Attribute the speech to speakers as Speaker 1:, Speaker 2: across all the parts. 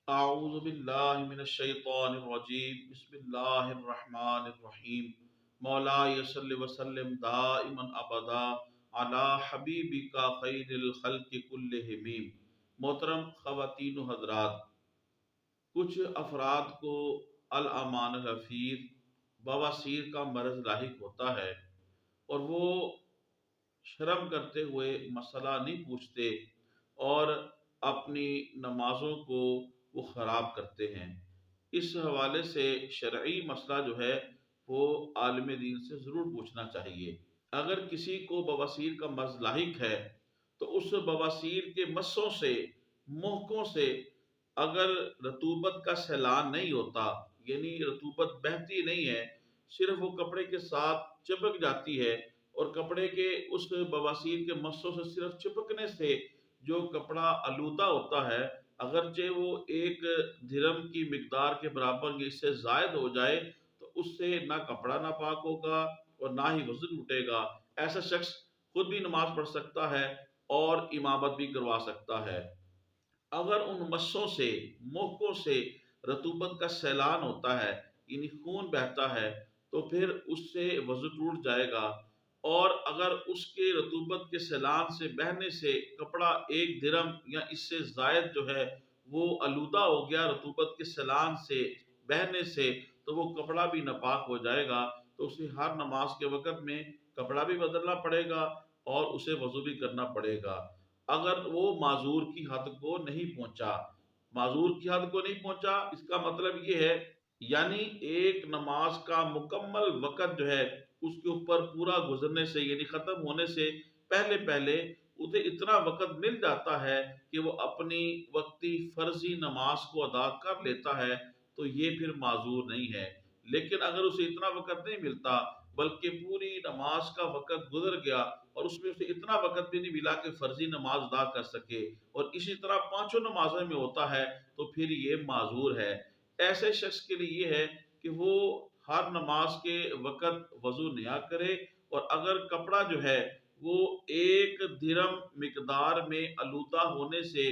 Speaker 1: اعوذ باللہ من الشیطان الرجیم بسم اللہ الرحمن الرحیم مولا صلی وسلم دائما ابدا علی حبیبک خیر الخلق کلہم۔ محترم خواتین و حضرات، کچھ افراد کو الامان الحفیظ بواسیر کا مرض لاحق ہوتا ہے اور وہ شرم کرتے ہوئے مسئلہ نہیں پوچھتے اور اپنی نمازوں کو وہ خراب کرتے ہیں۔ اس حوالے سے شرعی مسئلہ جو ہے وہ عالم دین سے ضرور پوچھنا چاہیے۔ اگر کسی کو بواسیر کا مرض لاحق ہے تو اس بواسیر کے مسوں سے، مہکوں سے اگر رطوبت کا سیلان نہیں ہوتا، یعنی رطوبت بہتی نہیں ہے، صرف وہ کپڑے کے ساتھ چپک جاتی ہے، اور کپڑے کے اس بواسیر کے مسوں سے صرف چپکنے سے جو کپڑا آلودہ ہوتا ہے، اگرچہ وہ 1 درہم کی مقدار کے برابر یا اس سے زائد ہو جائے تو اس سے نہ کپڑا ناپاک ہوگا اور نہ ہی وضو ٹوٹے گا۔ ایسا شخص خود بھی نماز پڑھ سکتا ہے اور امامت بھی کروا سکتا ہے۔ اگر ان مسوں سے، موقعوں سے رطوبت کا سیلان ہوتا ہے، یعنی خون بہتا ہے، تو پھر اس سے وضو ٹوٹ جائے گا، اور اگر اس کے رطوبت کے سیلان سے بہنے سے کپڑا 1 درہم یا اس سے زائد جو ہے وہ آلودہ ہو گیا رطوبت کے سیلان سے، بہنے سے، تو وہ کپڑا بھی ناپاک ہو جائے گا، تو اسے ہر نماز کے وقت میں کپڑا بھی بدلنا پڑے گا اور اسے وضو بھی کرنا پڑے گا۔ اگر وہ معذور کی حد کو نہیں پہنچا، معذور کی حد کو نہیں پہنچا، اس کا مطلب یہ ہے یعنی ایک نماز کا مکمل وقت جو ہے اس کے اوپر پورا گزرنے سے، یعنی ختم ہونے سے پہلے اسے اتنا وقت مل جاتا ہے کہ وہ اپنی وقتی فرضی نماز کو ادا کر لیتا ہے، تو یہ پھر معذور نہیں ہے۔ لیکن اگر اسے اتنا وقت نہیں ملتا بلکہ پوری نماز کا وقت گزر گیا اور اس میں اسے اتنا وقت بھی نہیں ملا کہ فرضی نماز ادا کر سکے، اور اسی طرح 5 نمازوں میں ہوتا ہے، تو پھر یہ معذور ہے۔ ایسے شخص کے لیے یہ ہے کہ وہ ہر نماز کے وقت وضو نیا کرے، اور اگر کپڑا جو ہے وہ 1 درہم مقدار میں آلودہ ہونے سے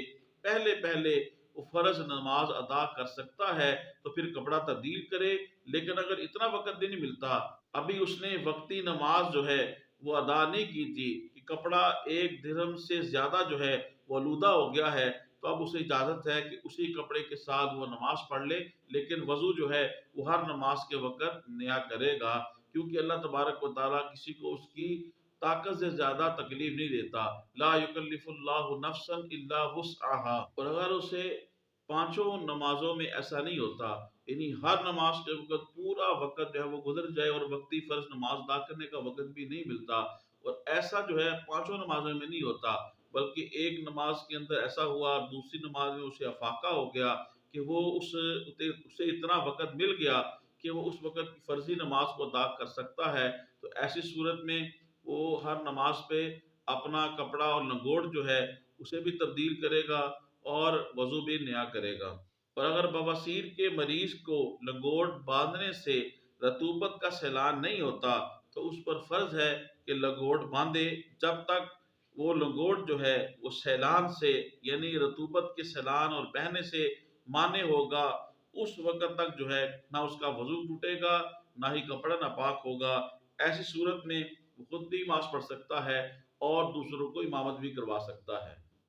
Speaker 1: پہلے وہ فرض نماز ادا کر سکتا ہے تو پھر کپڑا تبدیل کرے۔ لیکن اگر اتنا وقت بھی نہیں ملتا، ابھی اس نے وقتی نماز جو ہے وہ ادا نہیں کی تھی کہ کپڑا 1 درہم سے زیادہ جو ہے وہ آلودہ ہو گیا ہے، تو اب اسے اجازت ہے کہ اسی کپڑے کے ساتھ وہ نماز پڑھ لے، لیکن وضو جو ہے وہ ہر نماز کے وقت نیا کرے گا، کیونکہ اللہ تبارک و تعالیٰ کسی کو اس کی طاقت سے زیادہ تکلیف نہیں دیتا۔ لا یکلف اللہ نفسا الا وسعها۔ اور اگر اسے 5 نمازوں میں ایسا نہیں ہوتا، یعنی ہر نماز کے وقت پورا وقت جو ہے وہ گزر جائے اور وقتی فرض نماز ادا کرنے کا وقت بھی نہیں ملتا، اور ایسا جو ہے 5 نمازوں میں نہیں ہوتا بلکہ ایک نماز کے اندر ایسا ہوا، دوسری نماز میں اسے افاقہ ہو گیا کہ وہ اسے اتنا وقت مل گیا کہ وہ اس وقت کی فرضی نماز کو ادا کر سکتا ہے، تو ایسی صورت میں وہ ہر نماز پہ اپنا کپڑا اور لنگوٹ جو ہے اسے بھی تبدیل کرے گا اور وضو بھی نیا کرے گا۔ اور اگر بواسیر کے مریض کو لنگوٹ باندھنے سے رطوبت کا سیلان نہیں ہوتا تو اس پر فرض ہے کہ لنگوٹ باندھے، جب تک وہ لنگوٹ جو ہے وہ سیلان سے، یعنی رطوبت کے سیلان اور بہنے سے مانے ہوگا، اس وقت تک جو ہے نہ اس کا وضو ٹوٹے گا نہ ہی کپڑا ناپاک ہوگا۔ ایسی صورت میں وہ خود بھی نماز پڑھ سکتا ہے اور دوسروں کو امامت بھی کروا سکتا ہے۔